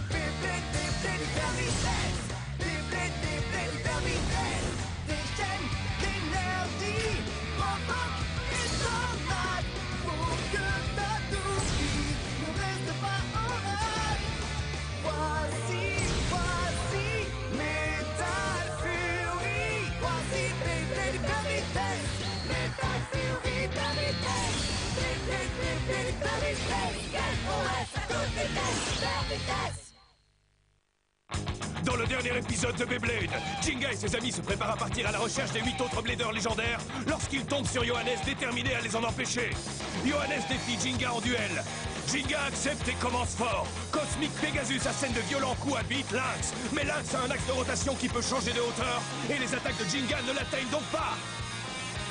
Beyblade, Beyblade, hyper vitesse. Beyblade, Beyblade, hyper vitesse. Des chaînes d'énergie provoquent et tornades pour que ta toupie ne reste pas en rade. Voici Metal Fury. Voici Beyblade, hyper vitesse. Metal Fury, hyper vitesse. Beyblade, Beyblade, hyper vitesse. Quel OS à toute vitesse, hyper vitesse. Dans le dernier épisode de Beyblade, Jinga et ses amis se préparent à partir à la recherche des 8 autres bladers légendaires lorsqu'ils tombent sur Johannes déterminé à les en empêcher. Johannes défie Jinga en duel. Jinga accepte et commence fort. Cosmic Pegasus assène de violents coups à Beat Lynx. Mais Lynx a un axe de rotation qui peut changer de hauteur et les attaques de Jinga ne l'atteignent donc pas.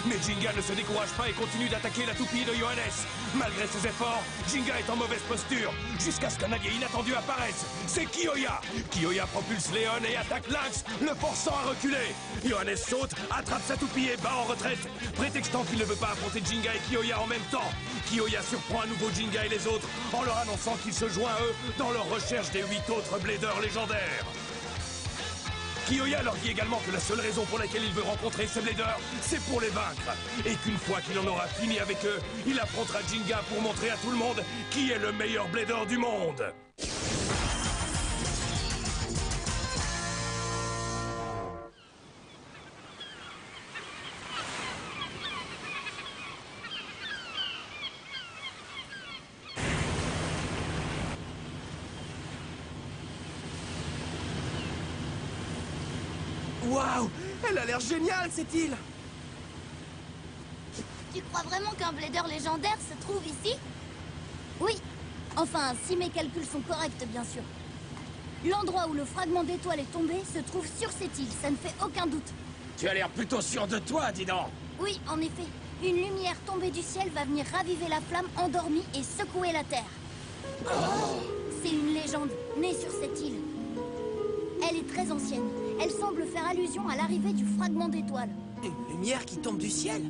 Mais Jinga ne se décourage pas et continue d'attaquer la toupie de Johannes. Malgré ses efforts, Jinga est en mauvaise posture, jusqu'à ce qu'un allié inattendu apparaisse. C'est Kiyoya. Kiyoya propulse Léon et attaque Lynx, le forçant à reculer. Johannes saute, attrape sa toupie et bat en retraite, prétextant qu'il ne veut pas affronter Jinga et Kiyoya en même temps. Kiyoya surprend à nouveau Jinga et les autres, en leur annonçant qu'il se joint à eux dans leur recherche des 8 autres bladers légendaires. Kiyoya leur dit également que la seule raison pour laquelle il veut rencontrer ces bladers, c'est pour les vaincre. Et qu'une fois qu'il en aura fini avec eux, il affrontera Jinga pour montrer à tout le monde qui est le meilleur blader du monde. Waouh! Elle a l'air géniale, cette île! Tu crois vraiment qu'un blader légendaire se trouve ici? Oui. Enfin, si mes calculs sont corrects, bien sûr. L'endroit où le fragment d'étoile est tombé se trouve sur cette île, ça ne fait aucun doute. Tu as l'air plutôt sûr de toi, dis donc. Oui, en effet. Une lumière tombée du ciel va venir raviver la flamme endormie et secouer la Terre. C'est une légende, née sur cette île. Elle est très ancienne. Elle semble faire allusion à l'arrivée du fragment d'étoile. Une lumière qui tombe du ciel?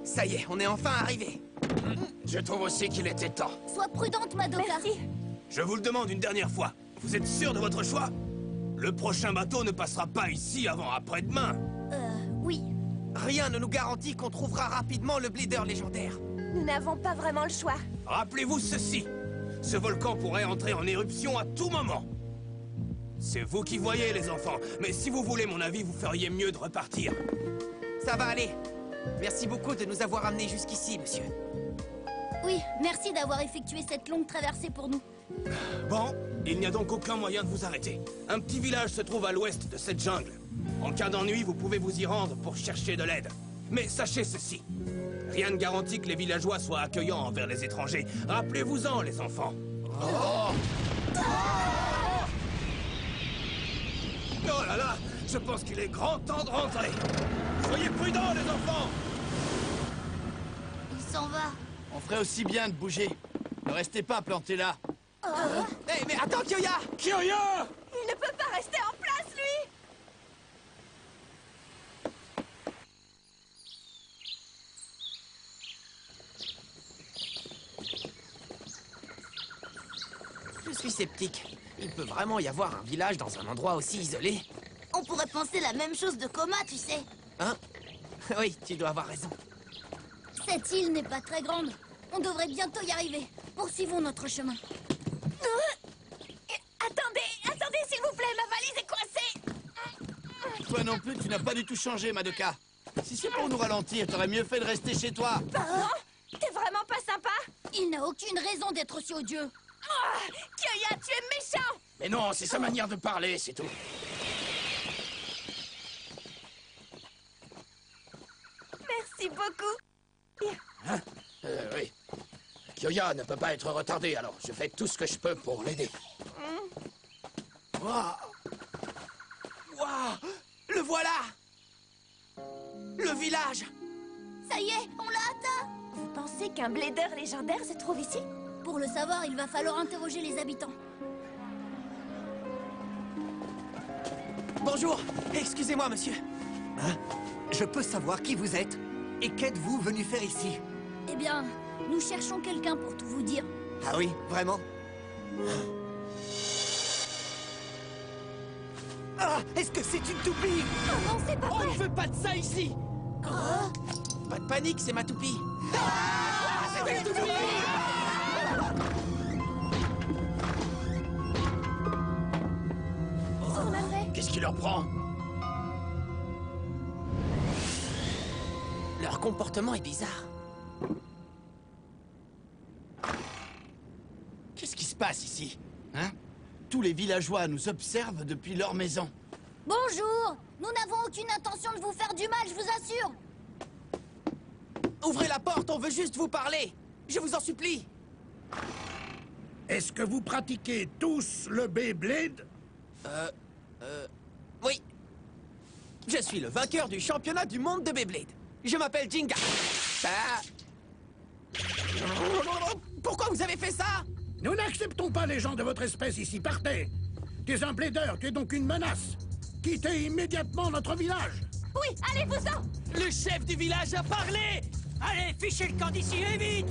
Ça y est, on est enfin arrivé. Je trouve aussi qu'il était temps. Sois prudente, Madoka. Merci. Je vous le demande une dernière fois. Vous êtes sûr de votre choix? Le prochain bateau ne passera pas ici avant après-demain. Oui. Rien ne nous garantit qu'on trouvera rapidement le blader légendaire. Nous n'avons pas vraiment le choix. Rappelez-vous ceci. Ce volcan pourrait entrer en éruption à tout moment. C'est vous qui voyez, les enfants. Mais si vous voulez mon avis, vous feriez mieux de repartir. Ça va aller. Merci beaucoup de nous avoir amenés jusqu'ici, monsieur. Oui, merci d'avoir effectué cette longue traversée pour nous. Bon, il n'y a donc aucun moyen de vous arrêter. Un petit village se trouve à l'ouest de cette jungle. En cas d'ennui, vous pouvez vous y rendre pour chercher de l'aide. Mais sachez ceci. Rien ne garantit que les villageois soient accueillants envers les étrangers. Rappelez-vous-en, les enfants. Oh là là, je pense qu'il est grand temps de rentrer. Soyez prudents, les enfants. Il s'en va. On ferait aussi bien de bouger. Ne restez pas plantés là. Hey, mais attends, Kiyoya! Kiyoya! Il ne peut pas rester en place, lui! Je suis sceptique. Il peut vraiment y avoir un village dans un endroit aussi isolé? On pourrait penser la même chose de Coma, tu sais. Hein? Oui, tu dois avoir raison. Cette île n'est pas très grande. On devrait bientôt y arriver. Poursuivons notre chemin. Attendez, s'il vous plaît, ma valise est coincée! Toi non plus, tu n'as pas du tout changé, Madoka. Si c'est pour nous ralentir, t'aurais mieux fait de rester chez toi. Pardon? T'es vraiment pas sympa? Il n'a aucune raison d'être si odieux. Kiyoya, tu es méchant! Mais non, c'est sa manière de parler, c'est tout. Merci beaucoup. Hein? Oui. Kiyoya ne peut pas être retardé, alors je fais tout ce que je peux pour l'aider. Waouh! Waouh! Le voilà! Le village! Ça y est, on l'a atteint. Vous pensez qu'un blader légendaire se trouve ici? Pour le savoir, il va falloir interroger les habitants. Bonjour. Excusez-moi, monsieur. Hein? Je peux savoir qui vous êtes? Et qu'êtes-vous venu faire ici? Eh bien, nous cherchons quelqu'un pour tout vous dire. Ah oui, vraiment? Ah! Est-ce que c'est une toupie? Oh non, c'est pas On vrai. ne veut pas de ça ici. Pas de panique, c'est ma toupie. On l'a fait. Qu'est-ce qui leur prend? Leur comportement est bizarre. Qu'est-ce qui se passe ici? Hein? Tous les villageois nous observent depuis leur maison. Bonjour. Nous n'avons aucune intention de vous faire du mal, je vous assure. Ouvrez la porte, on veut juste vous parler. Je vous en supplie. Est-ce que vous pratiquez tous le Beyblade? Oui. Je suis le vainqueur du championnat du monde de Beyblade. Je m'appelle Jinga. Ah. Pourquoi vous avez fait ça? Nous n'acceptons pas les gens de votre espèce ici. Partez! Tu es un blader, tu es donc une menace. Quittez immédiatement notre village. Oui, allez-vous-en. Le chef du village a parlé. Allez, fichez le camp d'ici et vite!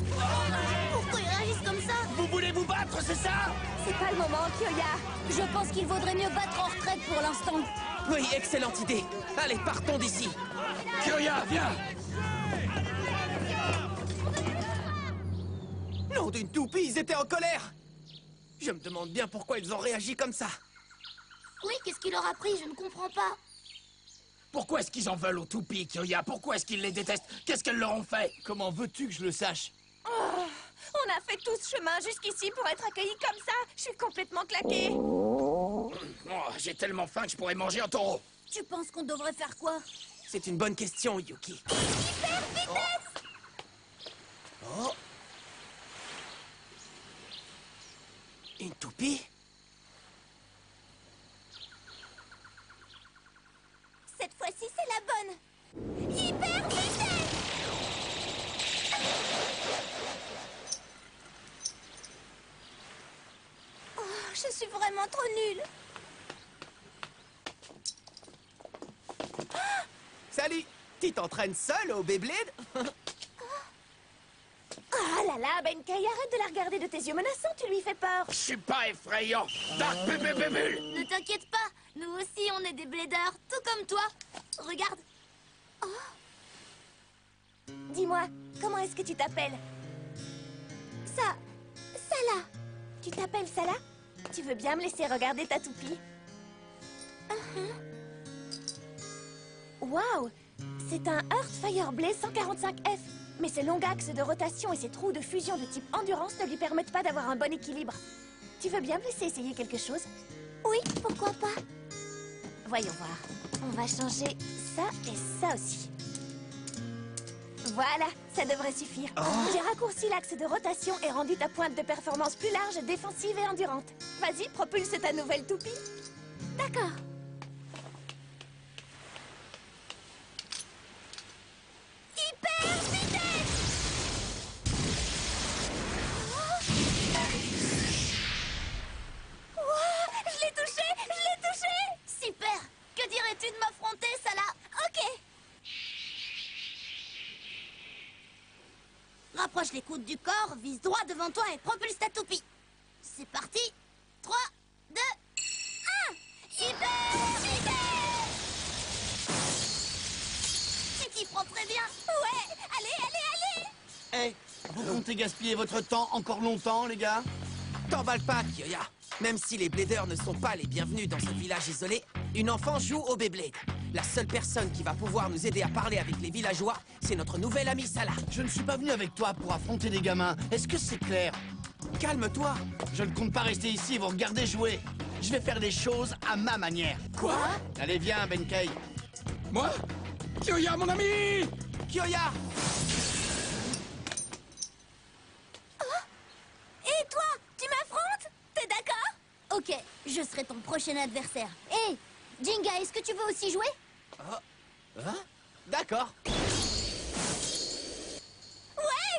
Pourquoi ils réagissent comme ça? Vous voulez vous battre, c'est ça? C'est pas le moment, Kyoya. Je pense qu'il vaudrait mieux battre en retraite pour l'instant. Oui, excellente idée. Allez, partons d'ici. Kyoya, viens! Nom d'une toupie, ils étaient en colère. Je me demande bien pourquoi ils ont réagi comme ça. Oui, qu'est-ce qu'il leur a pris? Je ne comprends pas. Pourquoi est-ce qu'ils en veulent aux toupies, Kyoya? Pourquoi est-ce qu'ils les détestent? Qu'est-ce qu'elles leur ont fait? Comment veux-tu que je le sache? On a fait tout ce chemin jusqu'ici pour être accueillis comme ça. Je suis complètement claquée. Oh, j'ai tellement faim que je pourrais manger un taureau. Tu penses qu'on devrait faire quoi? C'est une bonne question, Yuki. Oh. Une toupie? Cette fois-ci, c'est la bonne. Hyper vitesse! Oh, je suis vraiment trop nulle. Salut! Tu t'entraînes seul au Beyblade? Oh là là, Benkei, arrête de la regarder de tes yeux menaçants, tu lui fais peur. Je suis pas effrayant. Dark Bébébébule! Ne t'inquiète pas, nous aussi on est des bladers, tout comme toi. Regarde. Dis-moi, comment est-ce que tu t'appelles? Salah. Tu t'appelles Salah? Tu veux bien me laisser regarder ta toupie? Waouh! C'est un Earth Blade 145F. Mais ses longs axes de rotation et ses trous de fusion de type endurance ne lui permettent pas d'avoir un bon équilibre. Tu veux bien me laisser essayer quelque chose? Oui, pourquoi pas? Voyons voir. On va changer ça et ça aussi. Voilà, ça devrait suffire. J'ai raccourci l'axe de rotation et rendu ta pointe de performance plus large, défensive et endurante. Vas-y, propulse ta nouvelle toupie. D'accord. Hyper vitesse! Je l'ai touché! Super! Que dirais-tu de m'affronter, Salah? Ok! Rapproche les coudes du corps, vise droit devant toi et propulse ta toupie. C'est parti! 3, 2, 1! Hyper vitesse! Tu t'y prends très bien! Ouais! Allez! Hé, vous comptez gaspiller votre temps encore longtemps, les gars? T'emballe pas, Kyoya. Même si les bladers ne sont pas les bienvenus dans ce village isolé, une enfant joue au Beyblade. La seule personne qui va pouvoir nous aider à parler avec les villageois, c'est notre nouvelle amie Salah. Je ne suis pas venu avec toi pour affronter des gamins. Est-ce que c'est clair? Calme-toi. Je ne compte pas rester ici et vous regarder jouer. Je vais faire les choses à ma manière. Quoi? Allez, viens, Benkei. Moi? Kyoya, mon ami! Kyoya! Et toi? Tu m'affrontes? T'es d'accord? Ok, je serai ton prochain adversaire. Hé, Jinga, est-ce que tu veux aussi jouer? Hein? D'accord. Ouais,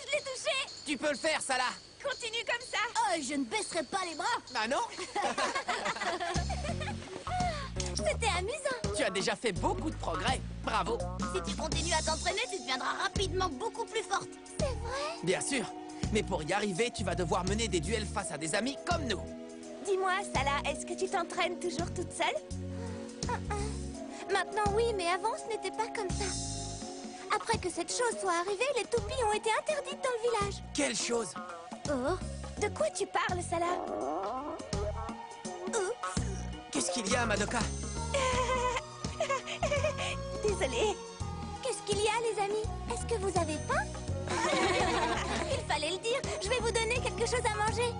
je l'ai touché! Tu peux le faire, Salah. Continue comme ça! Oh, je ne baisserai pas les bras. Ah non? C'était amusant. Tu as déjà fait beaucoup de progrès. Bravo. Si tu continues à t'entraîner, tu deviendras rapidement beaucoup plus forte. C'est vrai? Bien sûr. Mais pour y arriver, tu vas devoir mener des duels face à des amis comme nous. Dis-moi, Salah, est-ce que tu t'entraînes toujours toute seule? Maintenant, oui, mais avant, ce n'était pas comme ça. Après que cette chose soit arrivée, les toupies ont été interdites dans le village. Quelle chose? Oh, De quoi tu parles, Salah? oups. Qu'est-ce qu'il y a, Madoka? Désolée. Qu'est-ce qu'il y a, les amis? Est-ce que vous avez faim? Il fallait le dire. Je vais vous donner quelque chose à manger.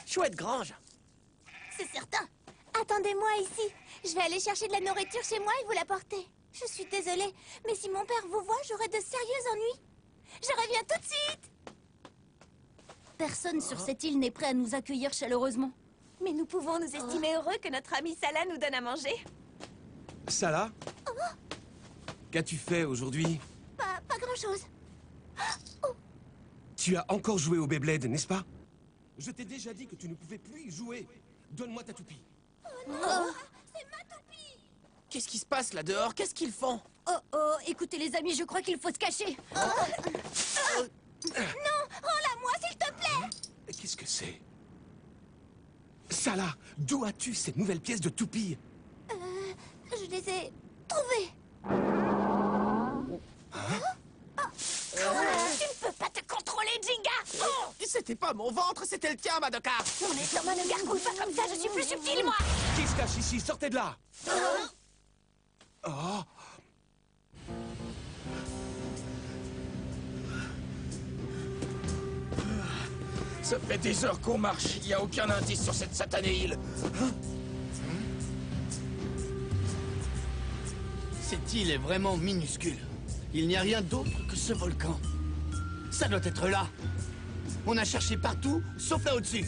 Chouette grange. C'est certain. Attendez-moi ici. Je vais aller chercher de la nourriture chez moi et vous l'apporter. Je suis désolée, mais si mon père vous voit, j'aurai de sérieux ennuis. Je reviens tout de suite. Personne sur cette île n'est prêt à nous accueillir chaleureusement. Mais nous pouvons nous estimer heureux que notre ami Salah nous donne à manger. Salah? Qu'as-tu fait aujourd'hui? Pas grand-chose. Tu as encore joué au Beyblade, n'est-ce pas? Je t'ai déjà dit que tu ne pouvais plus y jouer. Donne-moi ta toupie. C'est ma toupie. Qu'est-ce qui se passe là dehors? Qu'est-ce qu'ils font? Oh, écoutez les amis, je crois qu'il faut se cacher. Non, rends-la-moi s'il te plaît. Qu'est-ce que c'est? Salah, d'où as-tu ces nouvelles pièces de toupie? Je les ai trouvées. Tu ne peux pas te contrôler, Jinga! C'était pas mon ventre, c'était le tien, Madoka. Mon estomac ne gargouille pas comme ça, je suis plus subtile, moi! Qui se cache ici? Sortez de là! Oh. Ça fait des heures qu'on marche. Il n'y a aucun indice sur cette satanée île. Cette île est vraiment minuscule. Il n'y a rien d'autre que ce volcan. Ça doit être là. On a cherché partout, sauf là au-dessus.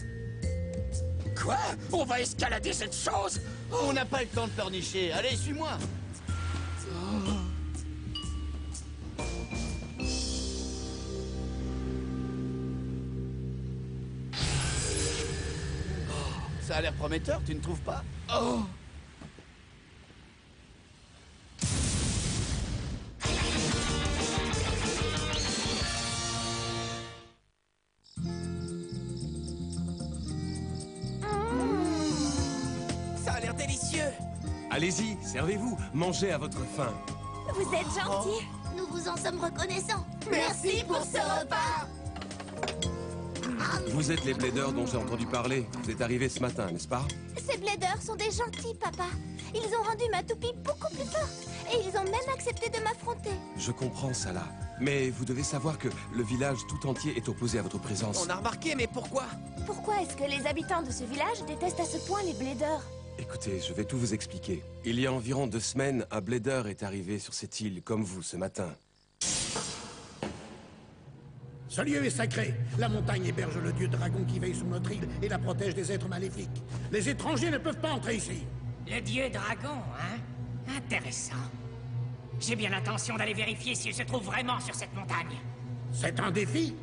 Quoi? On va escalader cette chose? On n'a pas le temps de pleurnicher. Allez, suis-moi. Ça a l'air prometteur, tu ne trouves pas? Oh! Ça a l'air délicieux. Allez-y, servez-vous, mangez à votre faim. Vous êtes gentil. Nous vous en sommes reconnaissants. Merci pour ce repas. Vous êtes les Bladers dont j'ai entendu parler. Vous êtes arrivés ce matin, n'est-ce pas? Ces Bladers sont des gentils, papa. Ils ont rendu ma toupie beaucoup plus forte. Et ils ont même accepté de m'affronter. Je comprends, Salah. Mais vous devez savoir que le village tout entier est opposé à votre présence. On a remarqué, mais pourquoi? Pourquoi est-ce que les habitants de ce village détestent à ce point les Bladers? Écoutez, je vais tout vous expliquer. Il y a environ 2 semaines, un Blader est arrivé sur cette île, comme vous, ce matin. Ce lieu est sacré. La montagne héberge le dieu dragon qui veille sur notre île et la protège des êtres maléfiques. Les étrangers ne peuvent pas entrer ici. Le dieu dragon, hein? Intéressant. J'ai bien l'intention d'aller vérifier s'il se trouve vraiment sur cette montagne. C'est un défi?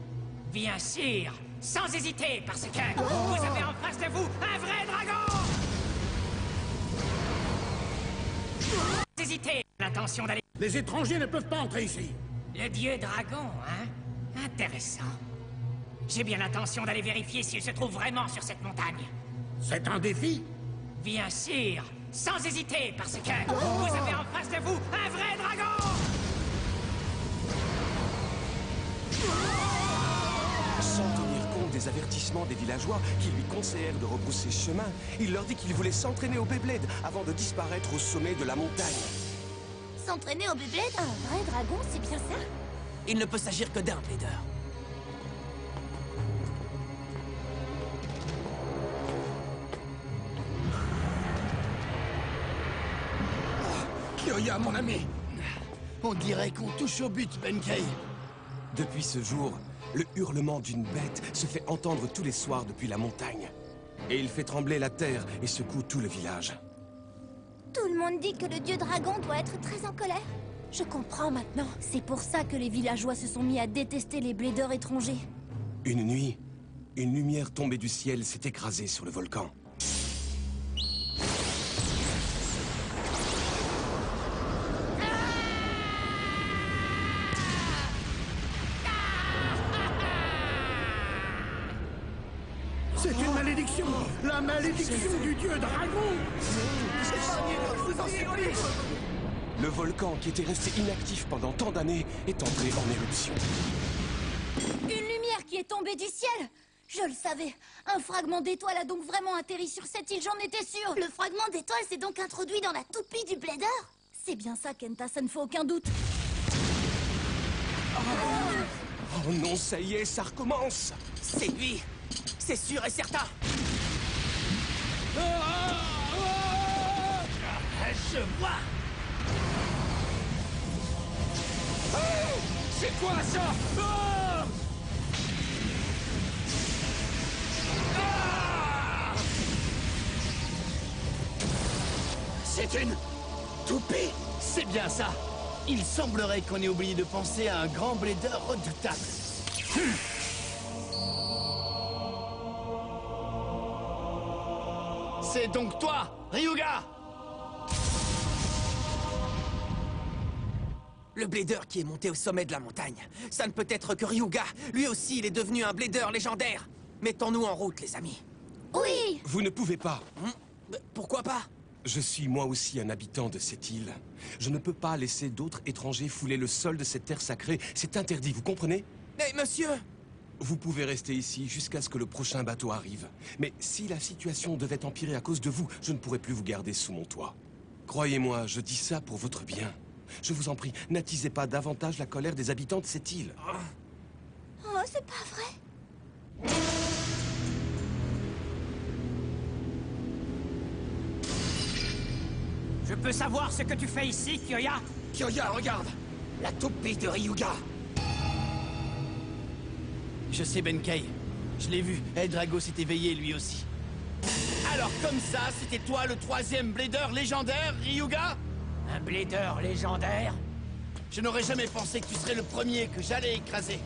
Bien sûr, sans hésiter, parce que vous avez en face de vous un vrai dragon! Sans hésiter, l'intention d'aller... Les étrangers ne peuvent pas entrer ici. Le dieu dragon, hein? Intéressant. J'ai bien l'intention d'aller vérifier s'il se trouve vraiment sur cette montagne. C'est un défi? Bien sûr, sans hésiter, parce que vous avez en face de vous un vrai dragon! Sans tenir compte des avertissements des villageois qui lui conseillèrent de rebrousser chemin, il leur dit qu'il voulait s'entraîner au Beyblade avant de disparaître au sommet de la montagne. S'entraîner au Beyblade? Un vrai dragon, c'est bien ça? Il ne peut s'agir que d'un Blader. Kyoya, mon ami! On dirait qu'on touche au but, Benkei. Depuis ce jour, le hurlement d'une bête se fait entendre tous les soirs depuis la montagne. Et il fait trembler la terre et secoue tout le village. Tout le monde dit que le dieu dragon doit être très en colère. Je comprends maintenant. C'est pour ça que les villageois se sont mis à détester les bladers étrangers. Une nuit, une lumière tombée du ciel s'est écrasée sur le volcan. C'est une malédiction! La malédiction du dieu dragon! Le volcan, qui était resté inactif pendant tant d'années, est entré en éruption. Une lumière qui est tombée du ciel! Je le savais. Un fragment d'étoile a donc vraiment atterri sur cette île, j'en étais sûre. Le fragment d'étoile s'est donc introduit dans la toupie du blader? C'est bien ça, Kenta, ça ne fait aucun doute. Oh non, ça y est, ça recommence! C'est lui! C'est sûr et certain! Je vois. C'est quoi ça? C'est une toupie. C'est bien ça. Il semblerait qu'on ait oublié de penser à un grand blader redoutable. C'est donc toi, Ryuga! Le blader qui est monté au sommet de la montagne. Ça ne peut être que Ryuga. Lui aussi, il est devenu un blader légendaire. Mettons-nous en route, les amis. Oui! Vous ne pouvez pas. Pourquoi pas? Je suis moi aussi un habitant de cette île. Je ne peux pas laisser d'autres étrangers fouler le sol de cette terre sacrée. C'est interdit, vous comprenez? Mais monsieur! Vous pouvez rester ici jusqu'à ce que le prochain bateau arrive. Mais si la situation devait empirer à cause de vous, je ne pourrais plus vous garder sous mon toit. Croyez-moi, je dis ça pour votre bien. Je vous en prie, n'attisez pas davantage la colère des habitants de cette île. Oh, c'est pas vrai. Je peux savoir ce que tu fais ici, Kyoya? Kyoya, regarde. La toupie de Ryuga. Je sais, Benkei. Je l'ai vu. Eldrago s'est éveillé lui aussi. Alors comme ça, c'était toi le troisième blader légendaire, Ryuga? Un blader légendaire? Je n'aurais jamais pensé que tu serais le premier que j'allais écraser.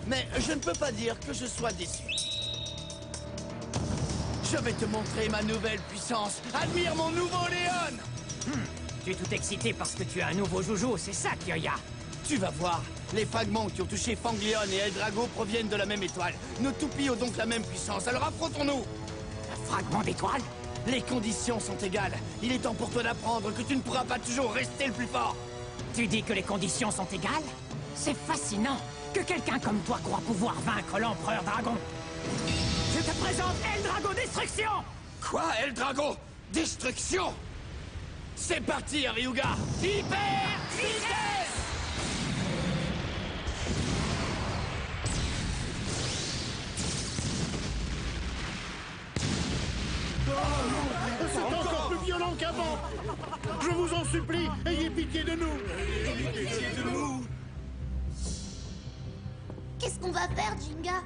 Mais je ne peux pas dire que je sois déçu. Je vais te montrer ma nouvelle puissance. Admire mon nouveau Léon! Tu es tout excité parce que tu as un nouveau joujou, c'est ça, Kyoya? Tu vas voir. Les fragments qui ont touché Fangléon et Eldrago proviennent de la même étoile. Nos toupies ont donc la même puissance, alors affrontons-nous! Un fragment d'étoile? Les conditions sont égales. Il est temps pour toi d'apprendre que tu ne pourras pas toujours rester le plus fort. Tu dis que les conditions sont égales? C'est fascinant que quelqu'un comme toi croit pouvoir vaincre l'Empereur Dragon. Je te présente Eldrago Destruction! Quoi, Eldrago? Destruction? C'est parti, Ryuga! Hyper vitesse! C'est encore plus violent qu'avant! Je vous en supplie, ayez pitié de nous! Ayez pitié de nous! Qu'est-ce qu'on va faire, Jinga?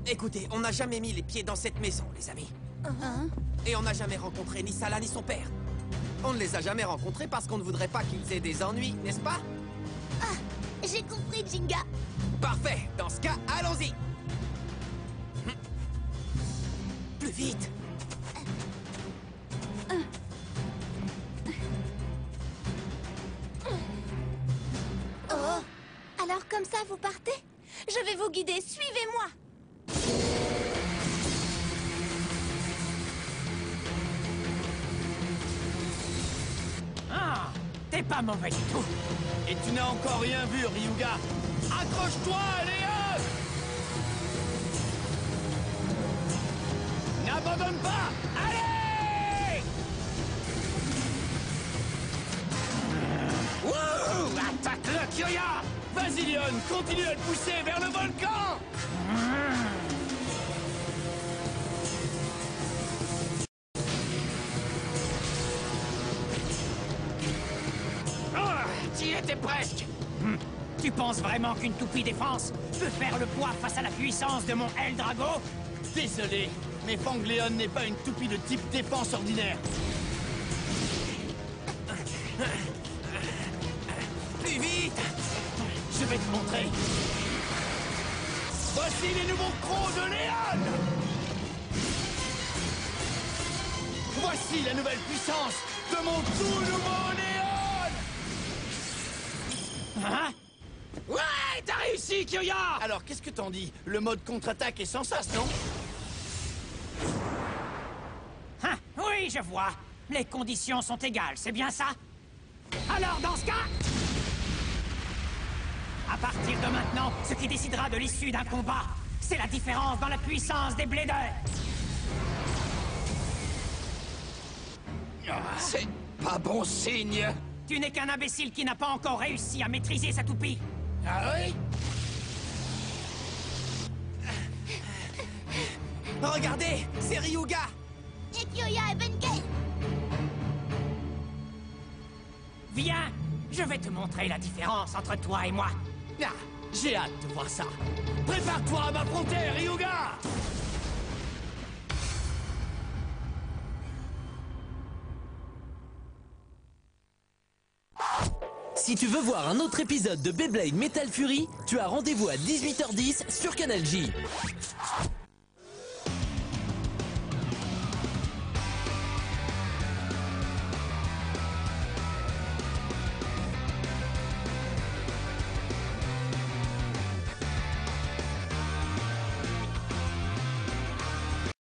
Écoutez, on n'a jamais mis les pieds dans cette maison, les amis. Hein? Et on n'a jamais rencontré ni Sala ni son père. On ne les a jamais rencontrés parce qu'on ne voudrait pas qu'ils aient des ennuis, n'est-ce pas? Ah, j'ai compris, Jinga. Parfait. Dans ce cas, allons-y. Plus vite. Oh, alors comme ça, vous partez? Je vais vous guider, suivez-moi. Ah, t'es pas mauvais du tout. Et tu n'as encore rien vu, Ryuga. Accroche-toi, Léon! N'abandonne pas! Allez! Wouh! Attaque-le, Kyoya! Vas-y, Léon, continue à le pousser vers le volcan! T'y étais presque! Tu penses vraiment qu'une toupie défense peut faire le poids face à la puissance de mon Eldrago? Désolé, mais Fangléon n'est pas une toupie de type défense ordinaire. Plus vite! Je vais te montrer. Voici les nouveaux crocs de Léon! Voici la nouvelle puissance de mon tout nouveau Léon! Hein? Ouais, t'as réussi, Kyoya! Alors, qu'est-ce que t'en dis? Le mode contre-attaque est sans sas, non? Hein? Oui, je vois. Les conditions sont égales, c'est bien ça? Alors, dans ce cas... À partir de maintenant, ce qui décidera de l'issue d'un combat, c'est la différence dans la puissance des Bladers. C'est pas bon signe. Tu n'es qu'un imbécile qui n'a pas encore réussi à maîtriser sa toupie. Ah oui? Regardez, c'est Ryuga! Et Kyoya et Benkei. Viens, je vais te montrer la différence entre toi et moi. Ah, j'ai hâte de voir ça. Prépare-toi à m'affronter, Ryuga! Si tu veux voir un autre épisode de Beyblade Metal Fury, tu as rendez-vous à 18h10 sur Canal J.